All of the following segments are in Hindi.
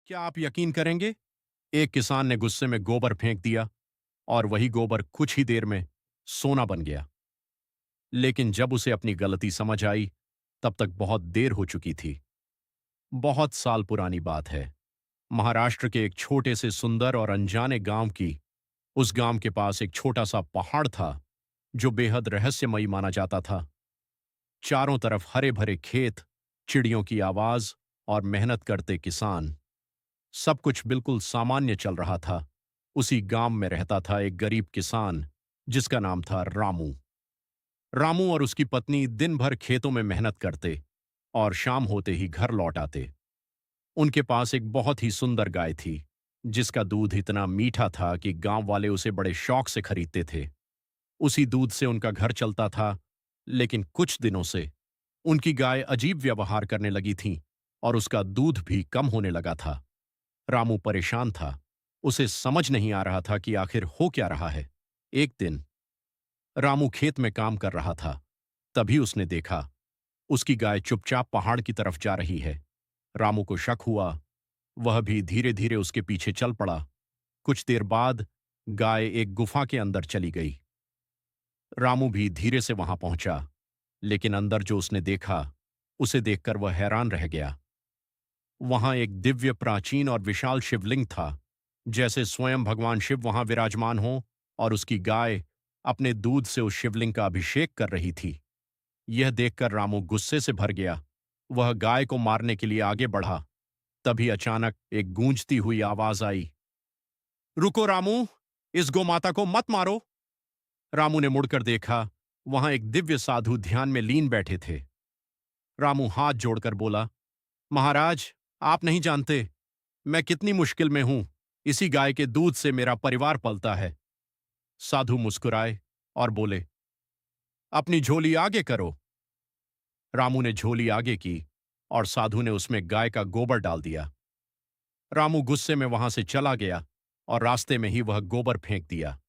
क्या आप यकीन करेंगे? एक किसान ने गुस्से में गोबर फेंक दिया और वही गोबर कुछ ही देर में सोना बन गया। लेकिन जब उसे अपनी गलती समझ आई, तब तक बहुत देर हो चुकी थी। बहुत साल पुरानी बात है। महाराष्ट्र के एक छोटे से सुंदर और अनजाने गांव की। उस गांव के पास एक छोटा सा पहाड़ था, जो बेहद रहस्यमयी माना जाता था। चारों तरफ हरे भरे खेत, चिड़ियों की आवाज और मेहनत करते किसान। सब कुछ बिल्कुल सामान्य चल रहा था। उसी गांव में रहता था एक गरीब किसान, जिसका नाम था रामू। रामू और उसकी पत्नी दिन भर खेतों में मेहनत करते और शाम होते ही घर लौट आते। उनके पास एक बहुत ही सुंदर गाय थी, जिसका दूध इतना मीठा था कि गांव वाले उसे बड़े शौक से खरीदते थे। उसी दूध से उनका घर चलता था। लेकिन कुछ दिनों से उनकी गाय अजीब व्यवहार करने लगी थी और उसका दूध भी कम होने लगा था। रामू परेशान था। उसे समझ नहीं आ रहा था कि आखिर हो क्या रहा है। एक दिन रामू खेत में काम कर रहा था। तभी उसने देखा, उसकी गाय चुपचाप पहाड़ की तरफ जा रही है। रामू को शक हुआ। वह भी धीरे धीरे उसके पीछे चल पड़ा। कुछ देर बाद गाय एक गुफा के अंदर चली गई। रामू भी धीरे से वहां पहुंचा, लेकिन अंदर जो उसने देखा, उसे देखकर वह हैरान रह गया। वहां एक दिव्य, प्राचीन और विशाल शिवलिंग था, जैसे स्वयं भगवान शिव वहां विराजमान हो और उसकी गाय अपने दूध से उस शिवलिंग का अभिषेक कर रही थी। यह देखकर रामू गुस्से से भर गया। वह गाय को मारने के लिए आगे बढ़ा। तभी अचानक एक गूंजती हुई आवाज आई, रुको रामू, इस गोमाता को मत मारो। रामू ने मुड़कर देखा। वहां एक दिव्य साधु ध्यान में लीन बैठे थे। रामू हाथ जोड़कर बोला, महाराज, आप नहीं जानते मैं कितनी मुश्किल में हूं। इसी गाय के दूध से मेरा परिवार पलता है। साधु मुस्कुराए और बोले, अपनी झोली आगे करो। रामू ने झोली आगे की और साधु ने उसमें गाय का गोबर डाल दिया। रामू गुस्से में वहां से चला गया और रास्ते में ही वह गोबर फेंक दिया।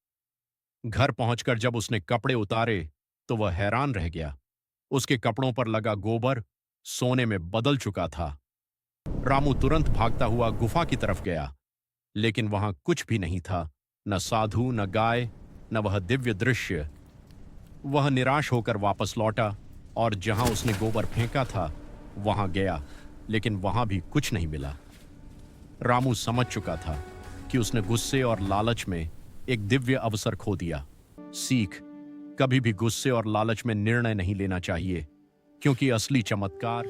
घर पहुंचकर जब उसने कपड़े उतारे, तो वह हैरान रह गया। उसके कपड़ों पर लगा गोबर सोने में बदल चुका था। रामू तुरंत भागता हुआ गुफा की तरफ गया, लेकिन वहां कुछ भी नहीं था। न साधु, न गाय, न वह दिव्य दृश्य। वह निराश होकर वापस लौटा और जहां उसने गोबर फेंका था, वहां गया, लेकिन वहां भी कुछ नहीं मिला। रामू समझ चुका था कि उसने गुस्से और लालच में एक दिव्य अवसर खो दिया। सीख, कभी भी गुस्से और लालच में निर्णय नहीं लेना चाहिए, क्योंकि असली चमत्कार